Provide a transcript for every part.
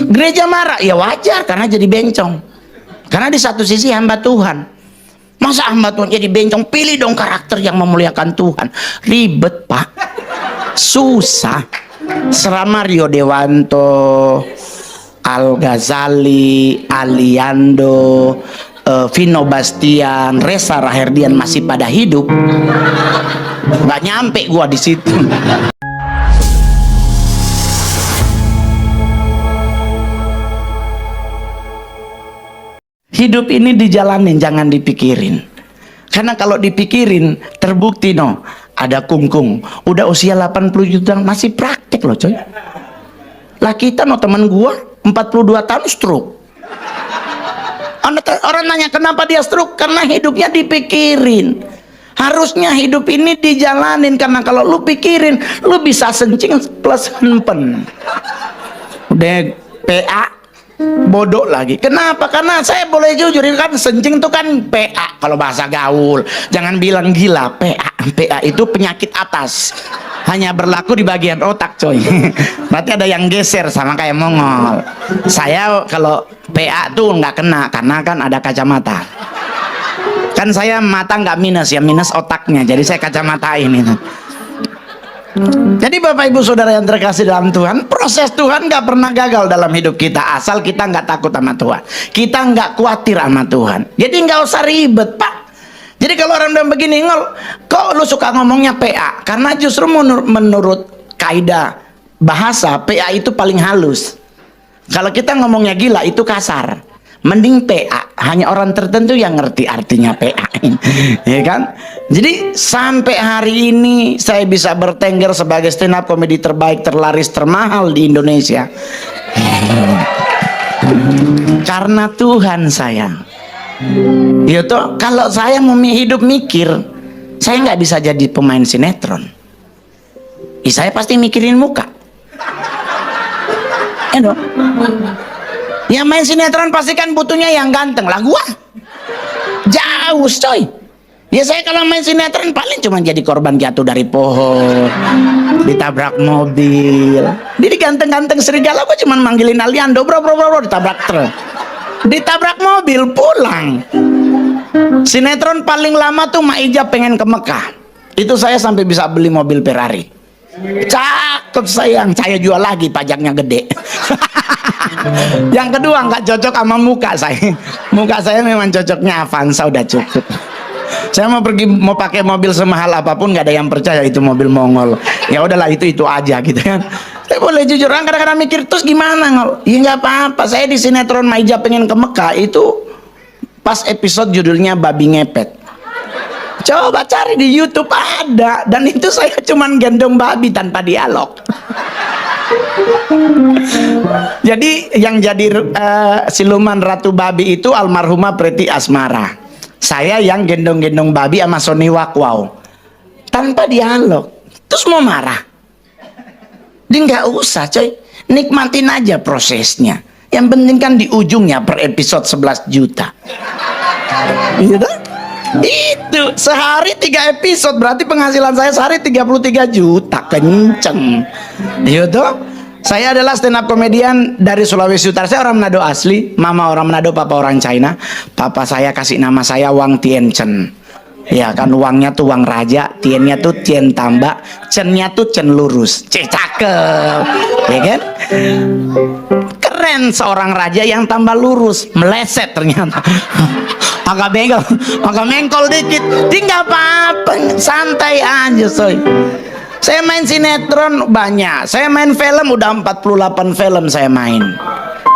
Gereja marah, ya wajar karena jadi bencong. Karena di satu sisi hamba Tuhan. Masa hamba Tuhan jadi bencong? Pilih dong karakter yang memuliakan Tuhan. Ribet, Pak. Susah. Serama Rio Dewanto, Al Ghazali, Aliando, Vino Bastian, Reza Rahardian masih pada hidup, nggak nyampe gua di situ. Hidup ini dijalanin, jangan dipikirin. Karena kalau dipikirin, terbukti no. Ada kungkung, udah usia 80 tahun masih praktek loh coy. Lah kita no, teman gua 42 tahun stroke. Orang nanya kenapa dia stroke? Karena hidupnya dipikirin. Harusnya hidup ini dijalanin, karena kalau lu pikirin, lu bisa sencing plus hempen. Udah PA bodoh lagi. Kenapa? Karena saya boleh jujur, kan sencing itu kan PA kalau bahasa gaul. Jangan bilang gila. PA itu penyakit atas, hanya berlaku di bagian otak coy. Berarti ada yang geser, sama kayak Mongol. Saya kalau PA tuh nggak kena karena kan ada kacamata. Kan saya mata nggak minus ya, minus otaknya, jadi saya kacamatain itu. Jadi Bapak Ibu Saudara yang terkasih dalam Tuhan, proses Tuhan nggak pernah gagal dalam hidup kita, asal kita nggak takut sama Tuhan, kita nggak khawatir sama Tuhan. Jadi nggak usah ribet, Pak. Jadi kalau orang bilang begini, Ngol, kok lu suka ngomongnya PA? Karena justru menurut kaidah bahasa, PA itu paling halus. Kalau kita ngomongnya gila itu kasar. Mending PA, hanya orang tertentu yang ngerti artinya PA. Ya kan? Jadi sampai hari ini saya bisa bertengger sebagai stand up komedi terbaik, terlaris, termahal di Indonesia. Karena Tuhan sayang. Ya toh, kalau saya mau hidup mikir, saya nggak bisa jadi pemain sinetron. Saya pasti mikirin muka. Yang main sinetron pasti kan butuhnya yang ganteng lah, gua jauh coy. Ya saya kalau main sinetron paling cuma jadi korban jatuh dari pohon, ditabrak mobil. Jadi ganteng-ganteng serigala gua cuma manggilin Aliando, bro, ditabrak truk, ditabrak mobil, pulang. Sinetron paling lama tuh Maija pengen ke Mekah, itu saya sampai bisa beli mobil Ferrari. Cakep sayang, saya jual lagi, pajaknya gede. Yang kedua nggak cocok sama muka saya. Muka saya memang cocoknya Avanza, udah cukup. Saya mau pergi, mau pakai mobil semahal apapun nggak ada yang percaya itu mobil Mongol. Ya udahlah, itu aja gitu kan. Saya boleh jujur, orang kadang-kadang mikir terus gimana Ngol? Ya nggak apa-apa. Saya di sinetron Maija pengen ke Mekah itu pas episode judulnya Babi Ngepet. Coba cari di YouTube ada, dan itu saya cuman gendong babi tanpa dialog. Jadi yang jadi siluman Ratu Babi itu almarhumah Preti Asmara. Saya yang gendong-gendong babi sama Sony Wakwau tanpa dialog. Terus mau marah? Dia nggak usah coy, nikmatin aja prosesnya. Yang penting kan di ujungnya per episode 11 juta. Gitu? Itu sehari 3 episode, berarti penghasilan saya sehari 33 juta, kenceng. Gitu. Saya adalah stand up komedian dari Sulawesi Utara. Saya orang Manado asli, mama orang Manado, papa orang China. Papa saya kasih nama saya Wang Tianchen. Ya kan, uangnya tuh uang raja, tiennya tuh tien tambak, cennya tuh cen lurus. Cakep, ya kan? Keren seorang raja yang tambah lurus, meleset ternyata. Agak bengkel, agak mengkol dikit, tinggal apa-apa, santai aja soy. Saya main sinetron banyak, saya main film udah 48 film saya main.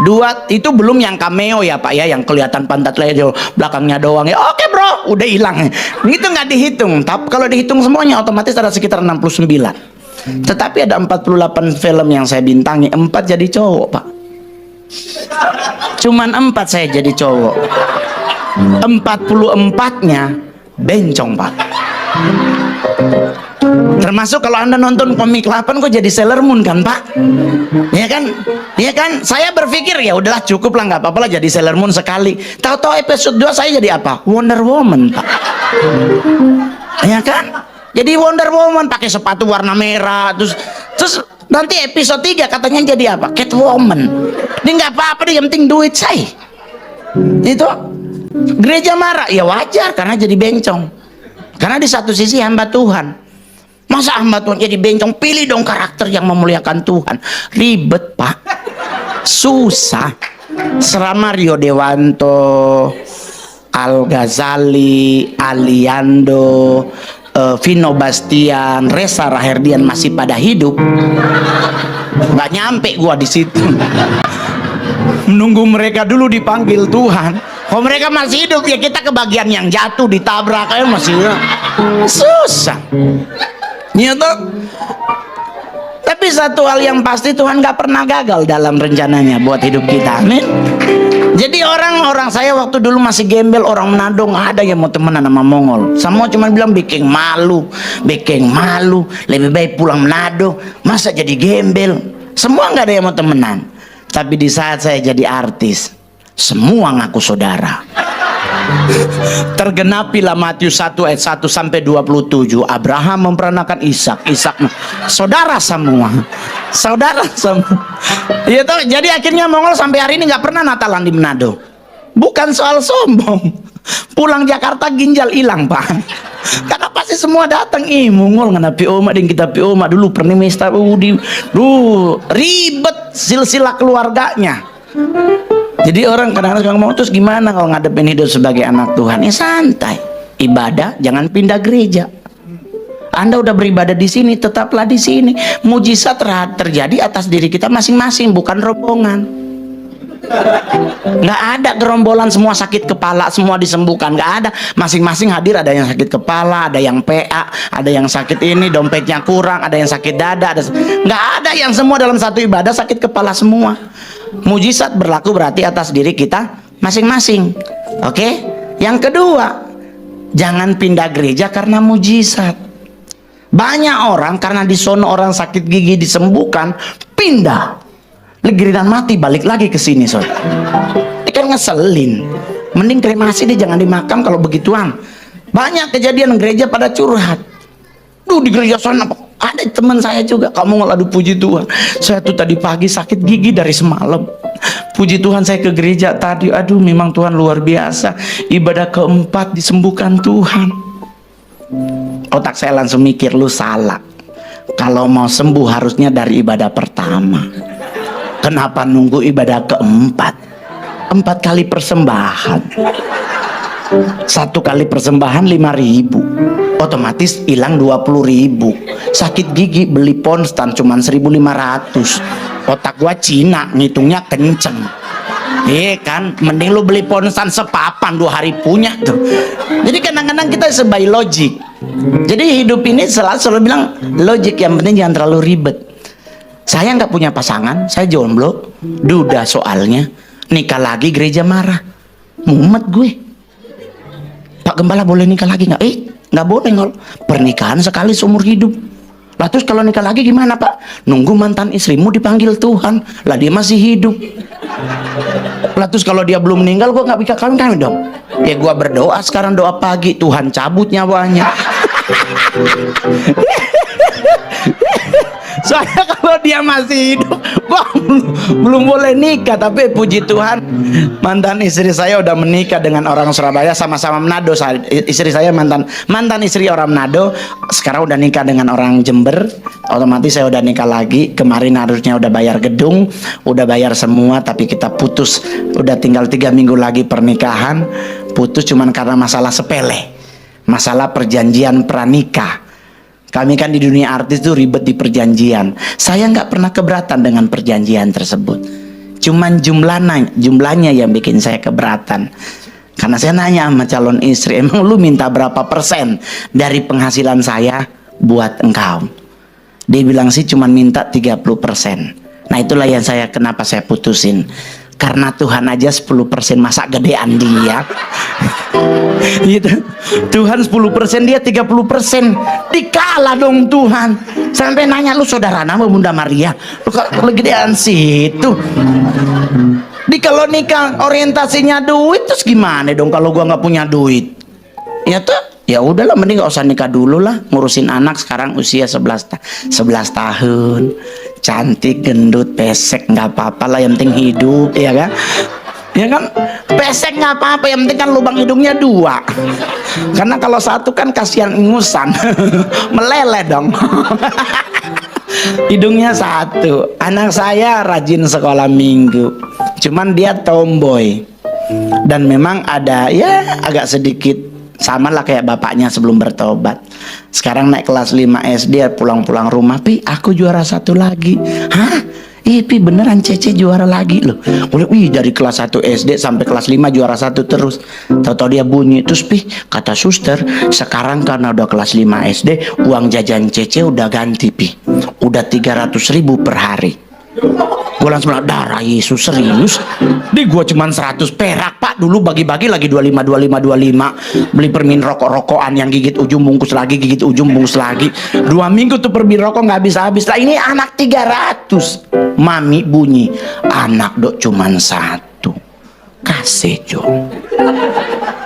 2 itu belum yang cameo ya Pak ya, yang kelihatan pantat leher belakangnya doang ya. Oke bro, udah hilang. Itu nggak dihitung. Tapi kalau dihitung semuanya otomatis ada sekitar 69. Tetapi ada 48 film yang saya bintangi, 4 jadi cowok Pak. Cuman 4 saya jadi cowok. 44-nya bencong Pak. Termasuk kalau Anda nonton komik 8 kok jadi Sailor Moon kan Pak? Ya kan? Ya kan? Saya berpikir ya udahlah cukup lah, nggak apa-apa lah jadi Sailor Moon sekali. Tahu-tahu episode 2 saya jadi apa? Wonder Woman Pak. Ya kan? Jadi Wonder Woman pakai sepatu warna merah, terus Nanti episode 3 katanya jadi apa? Catwoman. Dia nggak apa-apa, dia yang penting duit saya. Itu gereja marah, ya wajar karena jadi bencong. Karena di satu sisi hamba Tuhan. Masa hamba Tuhan jadi bencong? Pilih dong karakter yang memuliakan Tuhan. Ribet, Pak. Susah. Serama Rio Dewanto, Al Ghazali, Aliando, Vino Bastian, Reza Rahardian masih pada hidup, nggak nyampe gua di situ. Menunggu mereka dulu dipanggil Tuhan. Kalau mereka masih hidup, ya kita kebagian yang jatuh, ditabrak aja masih susah. Ya toh? Tapi satu hal yang pasti, Tuhan nggak pernah gagal dalam rencananya buat hidup kita. Amin. Jadi orang-orang, saya waktu dulu masih gembel, orang Manado nggak ada yang mau temenan sama Mongol. Semua cuma bilang bikin malu, lebih baik pulang Manado, masa jadi gembel. Semua nggak ada yang mau temenan. Tapi di saat saya jadi artis, semua ngaku saudara. Tergenapilah Matius 1 ayat 1 sampai 27. Abraham memperanakan Ishak, saudara semua. Saudara semua. Ya toh, jadi akhirnya Mongol sampai hari ini nggak pernah Natalan di Manado. Bukan soal sombong. Pulang Jakarta ginjal hilang, Pak. Karena pasti semua datang, Mongol nganapi oma dan kita pi oma dulu pernah mesta ribet silsilah keluarganya. Jadi orang kadang-kadang ngomong, terus gimana kalau ngadepin hidup sebagai anak Tuhan? Ya santai, ibadah, jangan pindah gereja. Anda udah beribadah di sini, tetaplah di sini. Mujizat terjadi atas diri kita masing-masing, bukan rombongan. Nggak ada gerombolan semua sakit kepala semua disembuhkan, nggak ada. Masing-masing hadir, ada yang sakit kepala, ada yang PA, ada yang sakit ini, dompetnya kurang, ada yang sakit dada, nggak ada yang semua dalam satu ibadah sakit kepala semua. Mujizat berlaku berarti atas diri kita masing-masing. Oke? Yang kedua, jangan pindah gereja karena mujizat. Banyak orang karena di sono orang sakit gigi disembuhkan, pindah. Giliran mati balik lagi ke sini, Sob. Ini kan ngeselin. Mending kremasi deh, jangan dimakam kalau begituan. Banyak kejadian gereja pada curhat. Duh, di gereja sana ada teman saya juga, kamu ngelalu puji Tuhan. Saya tuh tadi pagi sakit gigi dari semalam. Puji Tuhan saya ke gereja tadi. Aduh, memang Tuhan luar biasa. Ibadah keempat disembuhkan Tuhan. Otak saya langsung mikir, lu salah. Kalau mau sembuh harusnya dari ibadah pertama. Kenapa nunggu ibadah keempat? 4 kali persembahan. 1 kali persembahan 5.000, otomatis hilang 20.000. Sakit gigi beli ponstan cuman 1.500. Otak gua Cina, ngitungnya kenceng. Kan, mending lu beli ponstan sepapan 2 hari punya tuh. Jadi kadang-kadang kita sebagai logik. Jadi hidup ini selalu bilang logik, yang penting jangan terlalu ribet. Saya nggak punya pasangan, saya jomblo, duda soalnya. Nikah lagi gereja marah, mumet gue. Pak Gembala boleh nikah lagi nggak? Nggak boleh, ngol. Pernikahan sekali seumur hidup. Lah terus kalau nikah lagi gimana, Pak? Nunggu mantan istrimu dipanggil Tuhan. Lah dia masih hidup. Lah terus kalau dia belum meninggal, gua nggak bisa kawin dong. Ya gua berdoa sekarang, doa pagi, Tuhan cabut nyawanya. Soalnya kalau dia masih hidup, belum boleh nikah. Tapi puji Tuhan, mantan istri saya udah menikah dengan orang Surabaya, sama-sama Manado. Istri saya mantan istri orang Manado, sekarang udah nikah dengan orang Jember. Otomatis saya udah nikah lagi. Kemarin harusnya udah bayar gedung, udah bayar semua, tapi kita putus. Udah tinggal 3 minggu lagi pernikahan. Putus cuman karena masalah sepele, masalah perjanjian pranikah. Kami kan di dunia artis tuh ribet di perjanjian. Saya nggak pernah keberatan dengan perjanjian tersebut. Cuman jumlahnya yang bikin saya keberatan. Karena saya nanya sama calon istri, emang lu minta berapa persen dari penghasilan saya buat engkau? Dia bilang sih cuman minta 30%. Nah itulah yang kenapa saya putusin. Karena Tuhan aja 10%, masa gedean dia. Gitu. Tuhan 10%, dia 30%. Dikalah dong Tuhan. Sampai nanya, lu saudara nama Bunda Maria? Lu gedean situ. Kalau nikah orientasinya duit, terus gimana dong kalau gua nggak punya duit? Ya tuh, ya udahlah, mending gak usah nikah dulu lah, ngurusin anak. Sekarang usia 11 tahun. cantik, gendut, pesek nggak apa-apa lah, yang penting hidup, ya kan? Ya kan, pesek nggak apa-apa, yang penting kan lubang hidungnya 2. Karena kalau satu kan kasihan ingusan, meleleh dong. Hidungnya 1. Anak saya rajin sekolah minggu, cuman dia tomboy dan memang ada ya agak sedikit sama lah kayak bapaknya sebelum bertobat. Sekarang naik kelas 5 SD, pulang-pulang rumah, Pi aku juara 1 lagi. Hah? Ih Pi beneran Cece juara lagi loh. Wih dari kelas 1 SD sampai kelas 5 juara 1 terus. Tahu-tahu dia bunyi. Terus Pi kata suster, sekarang karena udah kelas 5 SD, uang jajan Cece udah ganti Pi, udah 300.000 per hari. Gue langsung bilang, darah Yesus serius? Di gue cuman 100 perak Pak, dulu bagi-bagi lagi 25 beli permin rokok-rokokan yang gigit ujung bungkus lagi, gigit ujung bungkus lagi. 2 minggu tuh permin rokok nggak habis-habis lah. Ini anak 300. Mami bunyi, anak dok cuman 1, kasih Jo.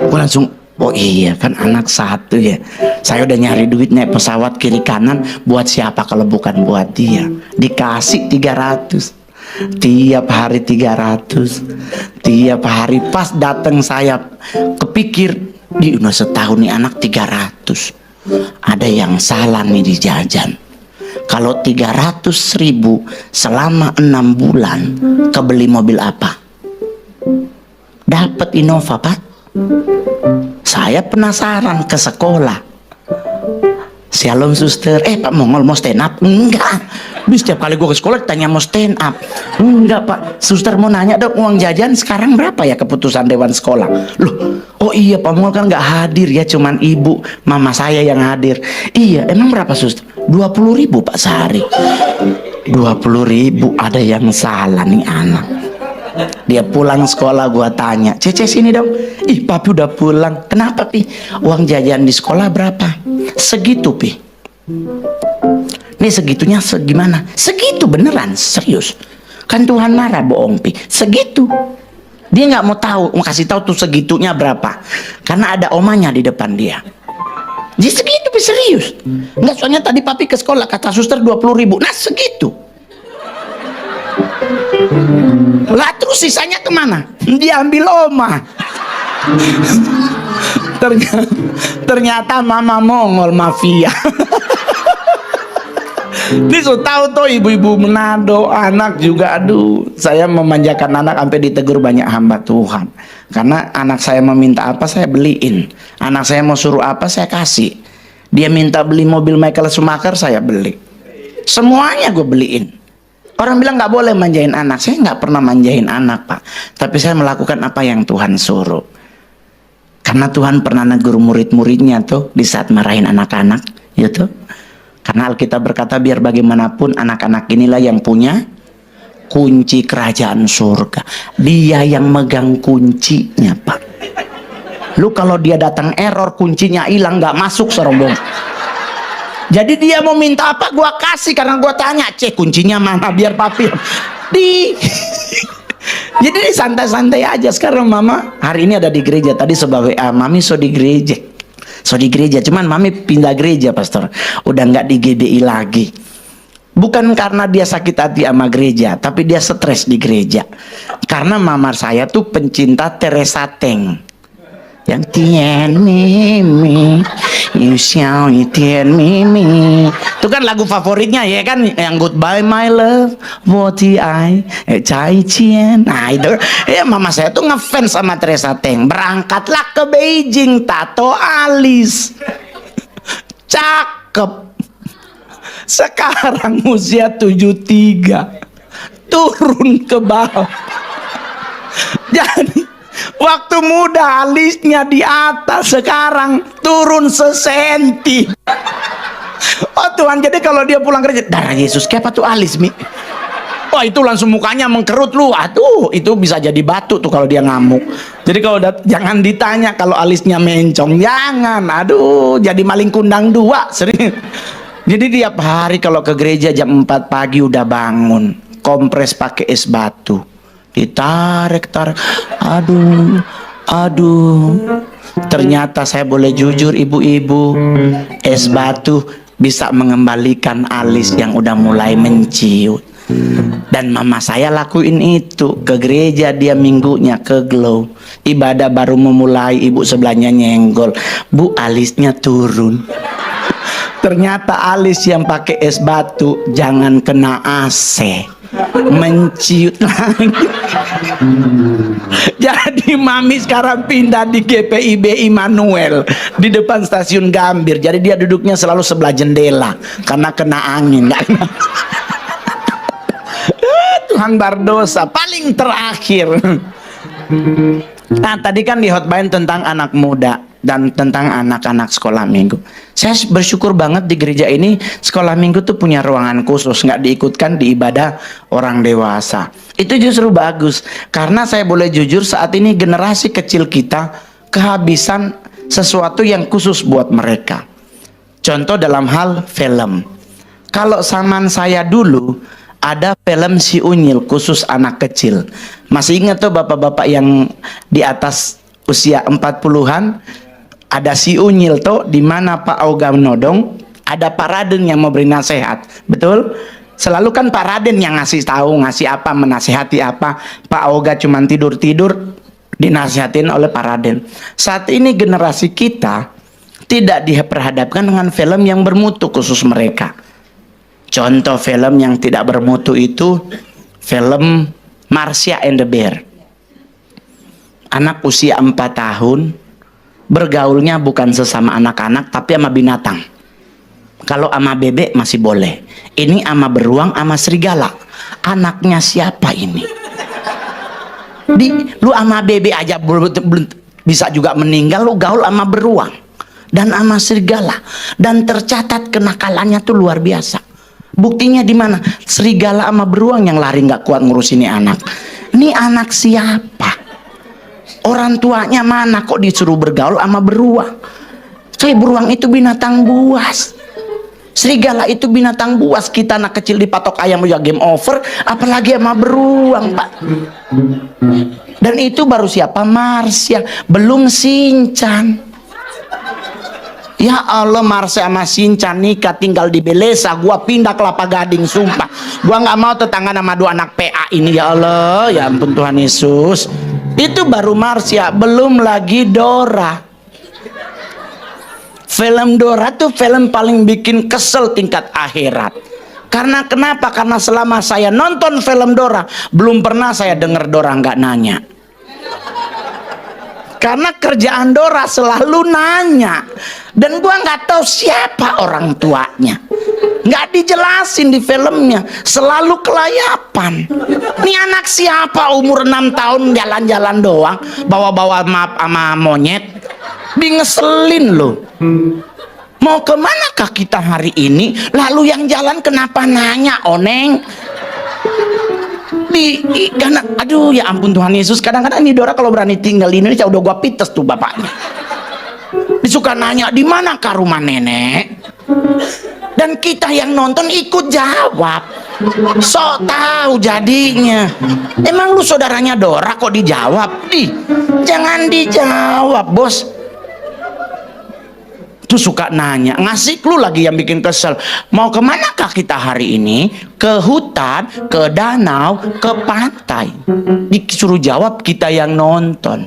Gue langsung, oh iya kan anak 1 ya. Saya udah nyari duit naik pesawat kiri kanan, buat siapa kalau bukan buat dia. Dikasih 300. Tiap hari 300. Tiap hari pas datang saya kepikir, di udah setahun nih anak 300. Ada yang salah nih di jajan. Kalau 300.000 selama 6 bulan, kebeli mobil apa? Dapat Innova Pak. Saya penasaran ke sekolah. Shalom suster, Pak Mongol mau stand up? Enggak. Bis setiap kali gue ke sekolah tanya mau stand up. Enggak Pak, suster mau nanya dong uang jajan sekarang berapa ya keputusan dewan sekolah? Loh, oh iya Pak Mongol kan nggak hadir ya, cuman ibu mama saya yang hadir. Iya, emang berapa suster? 20.000 Pak sehari. 20.000, ada yang salah nih anak. Dia pulang sekolah, gua tanya, Cece sini dong. Ih papi udah pulang. Kenapa Pi? Uang jajan di sekolah berapa? Segitu Pi. Nih segitunya segimana? Segitu beneran, serius. Kan Tuhan marah bohong Pi. Segitu. Dia nggak mau tahu, mau kasih tahu tuh segitunya berapa. Karena ada omanya di depan dia. Jadi segitu Pi, serius. Enggak, soalnya tadi papi ke sekolah kata suster 20.000. Nah segitu. Lah terus sisanya kemana? Diambil oma. Ternyata mama Mongol mafia. Ini so tahu tuh ibu-ibu Manado, anak juga, aduh, saya memanjakan anak sampai ditegur banyak hamba Tuhan. Karena anak saya meminta apa saya beliin, anak saya mau suruh apa saya kasih. Dia minta beli mobil Michael Schumacher saya beli, semuanya gue beliin. Orang bilang nggak boleh manjain anak, saya nggak pernah manjain anak Pak, tapi saya melakukan apa yang Tuhan suruh. Karena Tuhan pernah negur murid-muridnya tuh di saat marahin anak-anak, gitu. Karena Alkitab berkata biar bagaimanapun anak-anak inilah yang punya kunci kerajaan surga. Dia yang megang kuncinya Pak. Lu kalau dia datang error, kuncinya hilang, nggak masuk serombong. Jadi dia mau minta apa gua kasih, karena gua tanya, cek kuncinya mana biar papi di. Jadi santai-santai aja. Sekarang mama hari ini ada di gereja, tadi sebab WA, mami so di gereja, cuman mami pindah gereja pastor, udah nggak di GBI lagi. Bukan karena dia sakit hati sama gereja, tapi dia stres di gereja. Karena mama saya tuh pencinta Teresa Teng, yang Tien Mimi, you shall Tien Mimi. Itu kan lagu favoritnya ya kan, yang Goodbye My Love, What I, Chai Chien. Nah itu, ya mama saya tuh ngefans sama Teresa Teng. Berangkatlah ke Beijing, tato alis, cakep. Sekarang usia 73, turun ke bawah. Jadi waktu muda alisnya di atas, sekarang turun sesenti. Oh Tuhan, jadi kalau dia pulang kerja, darah Yesus, kayak apa tuh alis Mi? Wah itu langsung mukanya mengkerut lu. Aduh, itu bisa jadi batu tuh kalau dia ngamuk. Jadi kalau jangan ditanya kalau alisnya mencong, jangan. Aduh, jadi maling kundang 2 sering. Jadi tiap hari kalau ke gereja jam 4 pagi udah bangun, kompres pakai es batu, ditarik, aduh. Ternyata saya boleh jujur ibu-ibu, es batu bisa mengembalikan alis yang udah mulai menciut. Dan mama saya lakuin itu ke gereja, dia minggunya ke Glow, ibadah baru memulai, ibu sebelahnya nyenggol, bu alisnya turun. Ternyata alis yang pakai es batu jangan kena AC, menciut lagi. Jadi mami sekarang pindah di GPIB Immanuel di depan stasiun Gambir. Jadi dia duduknya selalu sebelah jendela karena kena angin. Tuhan berdosa. Paling terakhir, nah tadi kan di hotline tentang anak muda dan tentang anak-anak sekolah minggu. Saya bersyukur banget di gereja ini sekolah minggu tuh punya ruangan khusus, nggak diikutkan di ibadah orang dewasa. Itu justru bagus, karena saya boleh jujur saat ini generasi kecil kita kehabisan sesuatu yang khusus buat mereka. Contoh dalam hal film. Kalau zaman saya dulu ada film Si Unyil khusus anak kecil. Masih ingat tuh bapak-bapak yang di atas usia 40-an? Ada Si Unyil tuh, di mana Pak Oga menodong, ada Pak Raden yang mau beri nasihat. Betul? Selalu kan Pak Raden yang ngasih tahu, ngasih apa, menasihati apa. Pak Oga cuman tidur-tidur, dinasihatin oleh Pak Raden. Saat ini generasi kita tidak diperhadapkan dengan film yang bermutu khusus mereka. Contoh film yang tidak bermutu itu film Marsha and the Bear. Anak usia 4 tahun bergaulnya bukan sesama anak-anak tapi sama binatang. Kalau sama bebek masih boleh. Ini sama beruang sama serigala. Anaknya siapa ini? Lu sama bebek aja belum bisa juga meninggal, lu gaul sama beruang dan sama serigala, dan tercatat kenakalannya tuh luar biasa. Buktinya di mana? Serigala sama beruang yang lari nggak kuat ngurus ini anak. Ini anak siapa? Orang tuanya mana kok disuruh bergaul sama beruang? Kayak beruang itu binatang buas, serigala itu binatang buas. Kita anak kecil dipatok ayam ya game over, apalagi sama beruang, Pak. Dan itu baru siapa? Marsha, belum Shinchan. Ya Allah, Marsha sama Shinchan nikah tinggal di Belesa, gua pindah Kelapa Gading, sumpah. Gua nggak mau tetangga nama 2 anak PA ini, ya Allah, ya ampun Tuhan Yesus. Itu baru Marsha, belum lagi Dora. Film Dora tuh film paling bikin kesel tingkat akhirat. Karena kenapa? Karena selama saya nonton film Dora, belum pernah saya dengar Dora nggak nanya. Karena kerjaan Dora selalu nanya, dan gua nggak tahu siapa orang tuanya. Nggak dijelasin di filmnya, selalu kelayapan. Ini anak siapa umur 6 tahun jalan-jalan doang, bawa-bawa map sama monyet. Ngeselin loh. Mau kemanakah kita hari ini? Lalu yang jalan kenapa nanya, Oneng? Karena aduh ya ampun Tuhan Yesus, kadang-kadang ini Dora kalau berani tinggal di Indonesia udah gua pites tuh bapaknya. Disuka nanya di mana kah rumah nenek, dan kita yang nonton ikut jawab, sok tahu jadinya. Emang lu saudaranya Dora kok dijawab? Jangan dijawab bos. Tuh suka nanya, ngasih clue lagi yang bikin kesel. Mau kemanakah kita hari ini? Ke hutan, ke danau, ke pantai. Disuruh jawab kita yang nonton.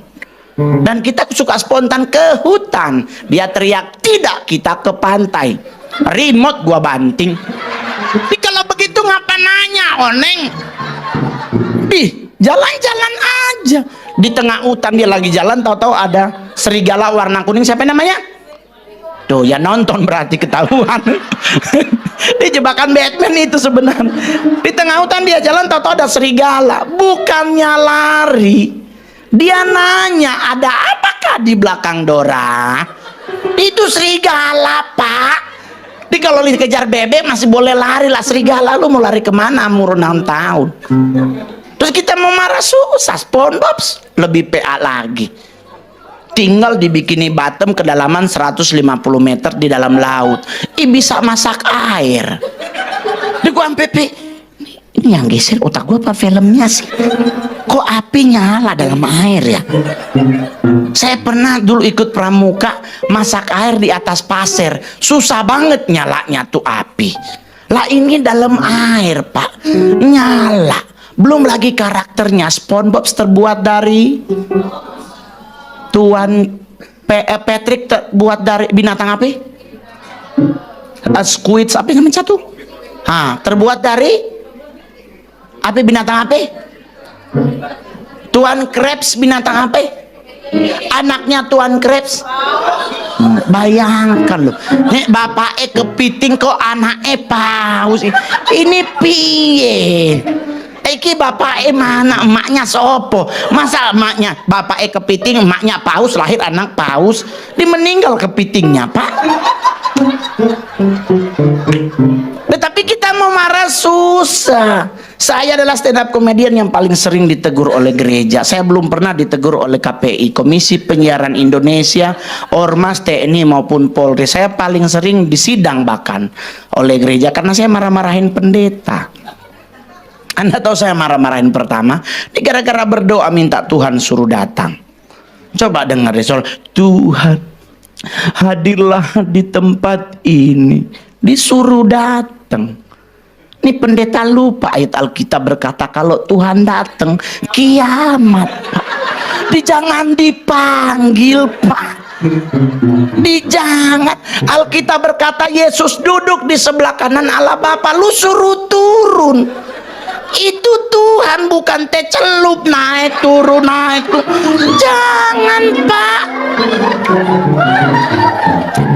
Dan kita suka spontan ke hutan. Dia teriak, tidak, kita ke pantai. Remote gua banting. Kalau begitu ngapa nanya, Oneng? Jalan-jalan aja. Di tengah hutan dia lagi jalan, tahu-tahu ada serigala warna kuning. Siapa namanya? Tuh ya nonton berarti ketahuan. Di jebakan Batman itu sebenarnya. Di tengah hutan dia jalan, tahu-tahu ada serigala. Bukannya lari, dia nanya, ada apakah di belakang Dora? Itu serigala, Pak. Jadi kalau dikejar bebek masih boleh lari lah, serigala lu mau lari kemana umur 6 tahun? Terus kita mau marah susah. SpongeBob lebih PA lagi. Tinggal di Bikini Bottom, kedalaman 150 meter di dalam laut. Bisa masak air. Di gua Pepe, Ini yang geser otak gue apa filmnya sih? Kok api nyala dalam air ya? Saya pernah dulu ikut pramuka masak air di atas pasir, susah banget nyalanya tuh api. Lah ini dalam air pak, nyala. Belum lagi karakternya, SpongeBob terbuat dari Patrick terbuat dari binatang apa? Squid apa namanya satu? Terbuat dari apa binatang apa? Tuan Krebs binatang apa? Anaknya Tuan Krebs. Bayangkan loh, nek bapaknya kepiting kok anaknya paus. Ini piye? Iki bapaknya mana, emaknya sopo? Masa emaknya bapaknya kepiting, emaknya paus, lahir anak paus, dia meninggal kepitingnya pak. Tetapi kita mau marah susah. Saya adalah stand up comedian yang paling sering ditegur oleh gereja. Saya belum pernah ditegur oleh KPI, Komisi Penyiaran Indonesia, Ormas, TNI maupun Polri. Saya paling sering disidang bahkan oleh gereja karena saya marah-marahin pendeta. Anda tahu saya marah-marahin pertama? Ini gara-gara berdoa minta Tuhan suruh datang. Coba dengar deh soal Tuhan, hadirlah di tempat ini, disuruh datang. Ini pendeta lupa ayat Alkitab berkata kalau Tuhan datang kiamat pak. Jangan dipanggil pak. Jangan. Alkitab berkata Yesus duduk di sebelah kanan Allah Bapa, lu suruh turun. Itu Tuhan, bukan teh celup naik turun naik turun. Jangan pak.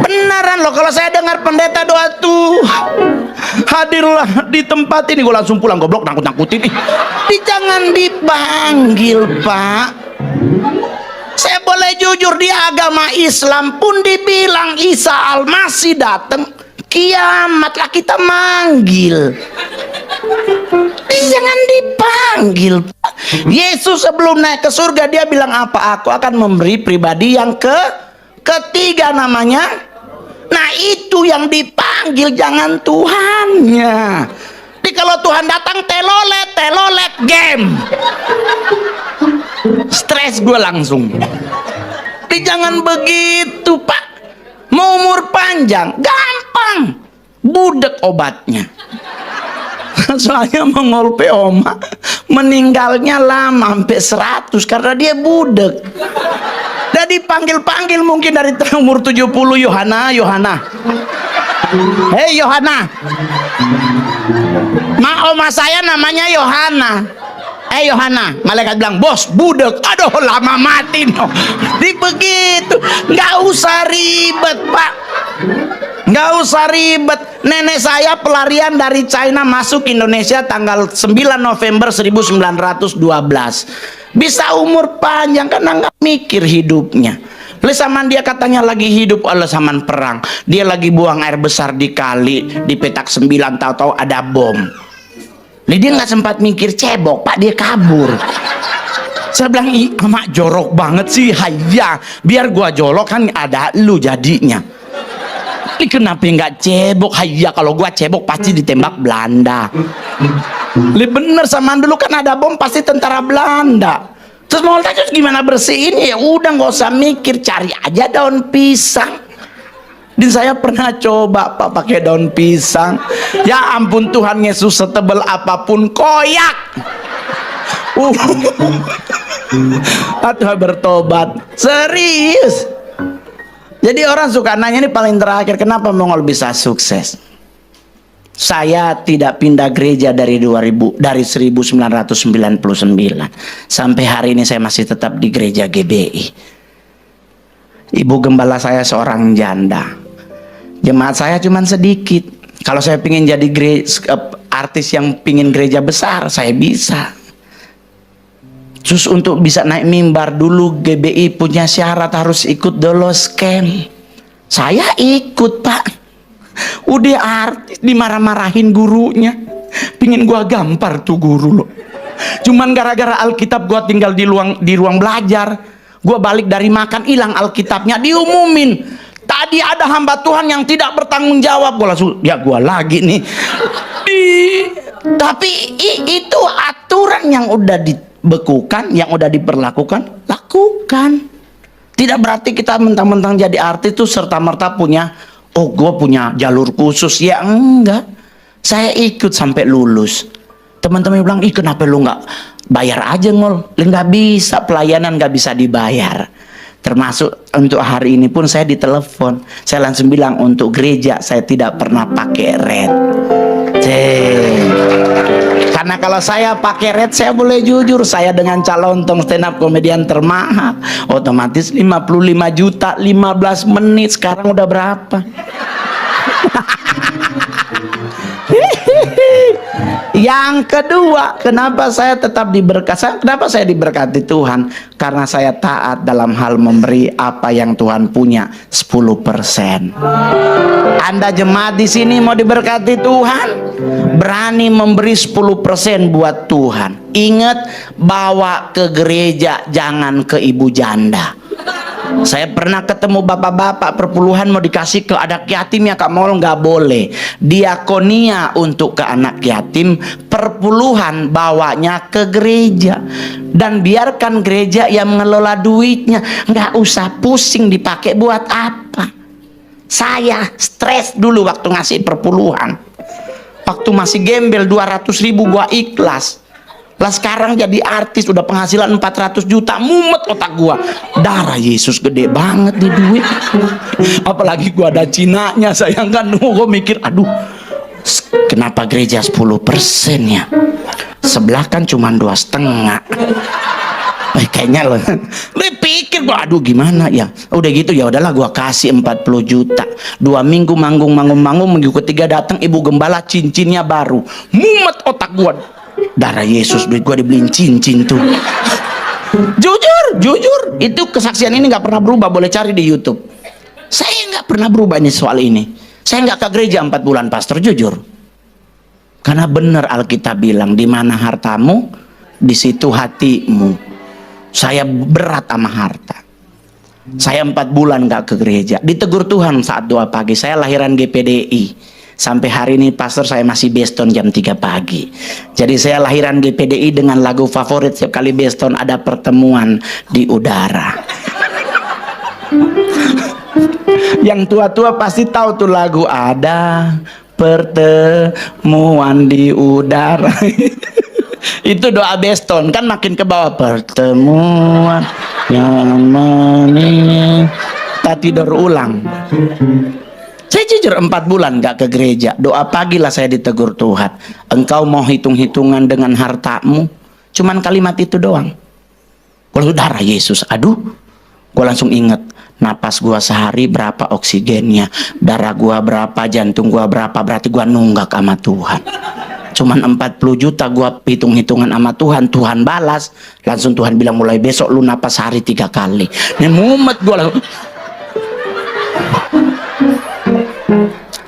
Beneran loh kalau saya dengar pendeta doa tuh, hadirlah di tempat ini, gue langsung pulang goblok, nakut-nakutin. Jangan dipanggil pak. Saya boleh jujur, di agama Islam pun dibilang Isa Al-Masih datang kiamat lah kita manggil. Jangan dipanggil pak. Yesus sebelum naik ke surga dia bilang apa? Aku akan memberi pribadi yang ketiga namanya. Nah itu yang dipanggil, jangan Tuhannya. Jadi kalau Tuhan datang telolet game, stres gue langsung. Jadi jangan begitu pak. Mau umur panjang gampang, budek obatnya. Soalnya mengolpe oma meninggalnya lama sampai 100 karena dia budek. Dan dipanggil-panggil mungkin dari umur 70, Yohana. Hei Yohana. Oma saya namanya Yohana. Yohana, malaikat bilang, bos budek. Aduh lama mati no. Begitu, nggak usah ribet pak. Nggak usah ribet. Nenek saya pelarian dari China masuk Indonesia tanggal 9 November 1912. Bisa umur panjang karena nggak mikir hidupnya. Lalu zaman dia katanya lagi hidup oleh zaman perang. Dia lagi buang air besar di kali di petak 9, tahu-tahu ada bom. Lalu dia nggak sempat mikir cebok pak, dia kabur. Saya bilang, ih amak jorok banget sih. Hayya, biar gua jolok kan ada lu jadinya. Ini kenapa nggak cebok? Hayya, kalau gua cebok pasti ditembak Belanda. Bener sama dulu kan ada bom pasti tentara Belanda. Terus mau terus gimana bersihin? Ya udah nggak usah mikir, cari aja daun pisang. Dan saya pernah coba pak pakai daun pisang. Ya ampun Tuhan Yesus, setebal apapun koyak. Atau bertobat serius. Jadi orang suka nanya, ini paling terakhir, kenapa Mongol bisa sukses? Saya tidak pindah gereja dari 1999 sampai hari ini saya masih tetap di gereja GBI. Ibu gembala saya seorang janda, jemaat saya cuma sedikit. Kalau saya pingin jadi artis yang pingin gereja besar, saya bisa. Terus untuk bisa naik mimbar dulu GBI punya syarat harus ikut dolos camp. Saya ikut pak. Udah artis dimarah-marahin gurunya. Pingin gua gampar tuh guru loh. Cuman gara-gara Alkitab gua tinggal di ruang belajar. Gua balik dari makan hilang Alkitabnya, diumumin. Tadi ada hamba Tuhan yang tidak bertanggung jawab. Gua langsung, ya gua lagi nih. Tapi itu aturan yang udah dibekukan, yang udah diperlakukan, lakukan. Tidak berarti kita mentang-mentang jadi artis itu serta-merta punya, oh gue punya jalur khusus. Ya enggak. Saya ikut sampai lulus. Teman-teman bilang, ih kenapa lu nggak bayar aja Ngol? Nggak bisa, pelayanan nggak bisa dibayar. Termasuk untuk hari ini pun saya ditelepon. Saya langsung bilang, untuk gereja saya tidak pernah pakai red. Karena kalau saya pakai red, saya boleh jujur, saya dengan calon stand up komedian termahal, otomatis 55 juta 15 menit. Sekarang udah berapa? Yang kedua, kenapa saya tetap diberkati? Kenapa saya diberkati Tuhan? Karena saya taat dalam hal memberi apa yang Tuhan punya, 10%. Anda jemaat di sini mau diberkati Tuhan, berani memberi 10% buat Tuhan. Ingat, bawa ke gereja, jangan ke ibu janda. Saya pernah ketemu bapak-bapak perpuluhan mau dikasih ke anak yatim, ya Kak Mol, nggak boleh. Diakonia untuk ke anak yatim, perpuluhan bawanya ke gereja. Dan biarkan gereja yang mengelola duitnya, nggak usah pusing dipakai buat apa. Saya stres dulu waktu ngasih perpuluhan. Waktu masih gembel 200.000 gua ikhlas. Lah sekarang jadi artis udah penghasilan 400 juta, mumet otak gua. Darah Yesus gede banget nih duit. Apalagi gua ada Cinanya, sayang kan. Gua mikir, aduh, kenapa gereja 10% ya? Sebelah kan cuma 2,5. Kayaknya lo pikir gua, aduh gimana ya. Udah gitu ya udahlah, gua kasih 40 juta. 2 minggu manggung, minggu ketiga datang ibu gembala, cincinnya baru. Mumet otak gua. Darah Yesus, duit gua dibeliin cincin tuh. Jujur, itu kesaksian ini nggak pernah berubah. Boleh cari di YouTube. Saya nggak pernah berubah nih soal ini. Saya nggak ke gereja 4 bulan, pastor, jujur. Karena benar Alkitab bilang, di mana hartamu, di situ hatimu. Saya berat sama harta. Saya 4 bulan nggak ke gereja. Ditegur Tuhan saat doa pagi. Saya lahiran GPDI. Sampai hari ini pastor, saya masih beston jam 3 pagi. Jadi saya lahiran GPDI dengan lagu favorit. Setiap kali beston ada pertemuan di udara. Yang tua-tua pasti tahu tuh lagu, ada pertemuan di udara. Itu doa beston kan, makin ke bawah, pertemuan yang manis. Tak tidur ulang. Saya jujur 4 bulan gak ke gereja. Doa pagi lah saya ditegur Tuhan. Engkau mau hitung-hitungan dengan hartamu? Cuman kalimat itu doang. Kalau darah Yesus, aduh, gue langsung inget. Napas gua sehari berapa oksigennya, darah gua berapa, jantung gua berapa, berarti gua nunggak sama Tuhan. Cuman 40 juta gua hitung-hitungan sama Tuhan. Tuhan balas. Langsung Tuhan bilang, mulai besok lu napas sehari 3 kali. Ini mumet gua langsung.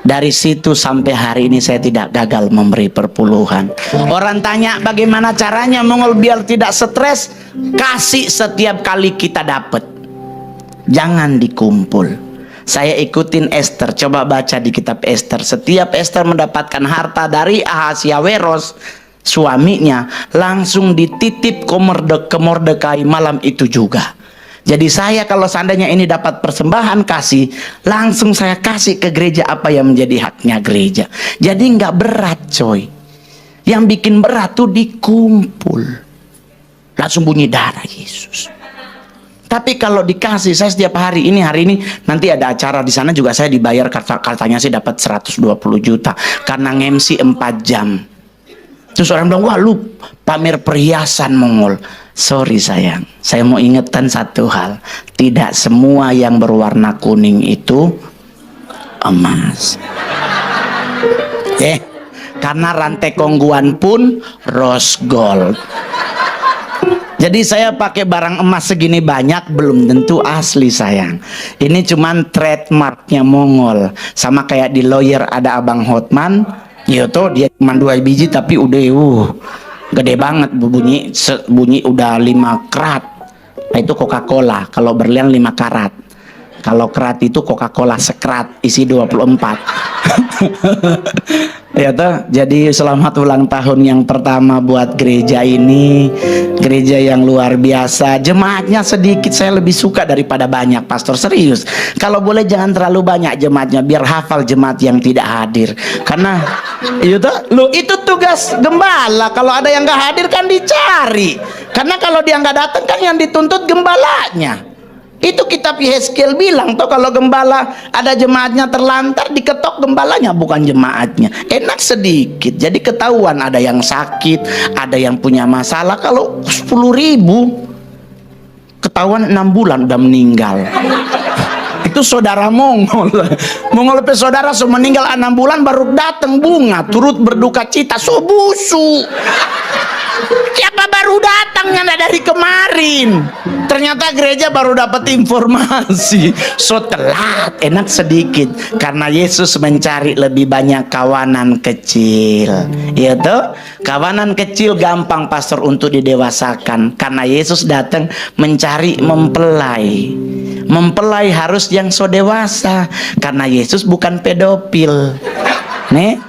Dari situ sampai hari ini saya tidak gagal memberi perpuluhan. Orang tanya bagaimana caranya Mongol biar tidak stres? Kasih setiap kali kita dapat. Jangan dikumpul. Saya ikutin Esther. Coba baca di kitab Esther. Setiap Esther mendapatkan harta dari Ahasiaweros, suaminya, langsung dititip ke Mordekai malam itu juga. Jadi saya kalau seandainya ini dapat persembahan kasih, langsung saya kasih ke gereja apa yang menjadi haknya gereja. Jadi nggak berat coy. Yang bikin berat tuh dikumpul. Langsung bunyi darah Yesus. Tapi kalau dikasih, saya setiap hari ini nanti ada acara di sana juga saya dibayar, katanya sih dapat 120 juta karena nge-MC 4 jam. Terus orang bilang, wah lu pamer perhiasan Mongol. Sorry sayang, saya mau ingetan satu hal. Tidak semua yang berwarna kuning itu emas. Karena rantai kongguan pun rose gold. Jadi saya pakai barang emas segini banyak belum tentu asli sayang. Ini cuman trademarknya Mongol. Sama kayak di Lawyer ada Abang Hotman. Yoto dia cuma 2 biji tapi udah gede banget, bunyi udah 5 karat. Nah itu Coca-Cola. Kalau berlian 5 karat. Kalau kerat itu Coca-Cola sekrat isi 24. Ya toh, jadi selamat ulang tahun yang pertama buat gereja ini. Gereja yang luar biasa. Jemaatnya sedikit, saya lebih suka daripada banyak, pastor, serius. Kalau boleh jangan terlalu banyak jemaatnya, biar hafal jemaat yang tidak hadir. Karena itu tugas gembala. Kalau ada yang nggak hadir kan dicari. Karena kalau dia nggak datang kan yang dituntut gembalanya. Itu kitab Yehezkiel bilang toh, kalau gembala ada jemaatnya terlantar, diketok gembalanya bukan jemaatnya. Enak sedikit, jadi ketahuan ada yang sakit, ada yang punya masalah. Kalau 10.000 ketahuan 6 bulan udah meninggal. Itu saudara Mongol. Mongol pe saudara so meninggal 6 bulan baru datang bunga turut berduka cita, so busu. Siapa baru datangnya dari kemarin? Ternyata gereja baru dapat informasi. So telat, enak sedikit. Karena Yesus mencari lebih banyak kawanan kecil. Ya toh? Kawanan kecil gampang, pastor, untuk didewasakan. Karena Yesus datang mencari mempelai. Mempelai harus yang so dewasa. Karena Yesus bukan pedofil. Nih.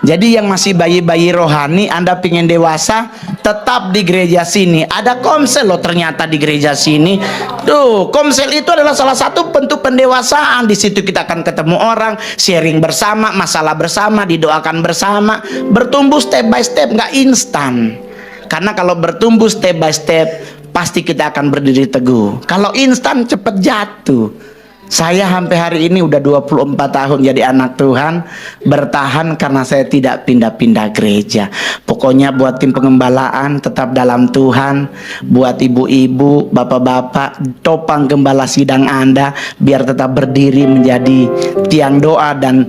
Jadi yang masih bayi-bayi rohani, Anda pingin dewasa, tetap di gereja sini. Ada komsel loh ternyata di gereja sini. Tuh, komsel itu adalah salah satu bentuk pendewasaan. Di situ kita akan ketemu orang, sharing bersama, masalah bersama, didoakan bersama, bertumbuh step by step, nggak instan. Karena kalau bertumbuh step by step, pasti kita akan berdiri teguh. Kalau instan cepet jatuh. Saya sampai hari ini udah 24 tahun jadi anak Tuhan, bertahan karena saya tidak pindah-pindah gereja. Pokoknya buat tim pengembalaan tetap dalam Tuhan, buat ibu-ibu, bapak-bapak, topang gembala sidang Anda biar tetap berdiri menjadi tiang doa dan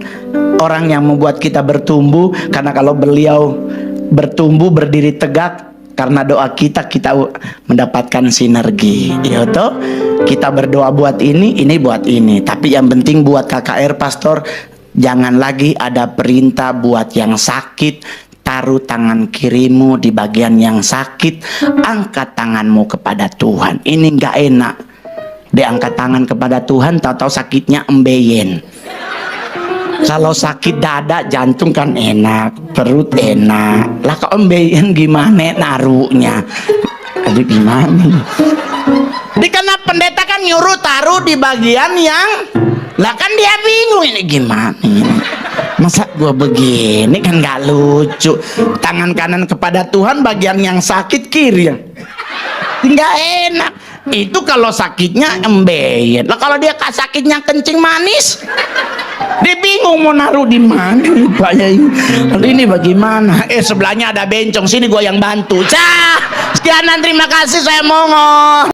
orang yang membuat kita bertumbuh. Karena kalau beliau bertumbuh berdiri tegak, karena doa kita mendapatkan sinergi. Ya toh, kita berdoa buat ini buat ini. Tapi yang penting buat KKR, pastor, jangan lagi ada perintah buat yang sakit. Taruh tangan kirimu di bagian yang sakit, angkat tanganmu kepada Tuhan. Ini nggak enak. Diangkat tangan kepada Tuhan, tahu-tahu sakitnya embeyen. Kalau sakit dada, jantung kan enak, perut enak. Lah kok embeyen gimana naruhnya? Aduh gimana? Di karena pendeta kan nyuruh taruh di bagian yang, lah kan dia bingung ini gimana? Masa gua begini kan nggak lucu. Tangan kanan kepada Tuhan, bagian yang sakit kiri, nggak enak. Itu kalau sakitnya embeyen. Lah kalau dia sakitnya kencing manis, dia bingung mau naruh di mana. Ini bagaimana? Sebelahnya ada bencong, sini gua yang bantu. Sekian dan terima kasih, saya Mongo.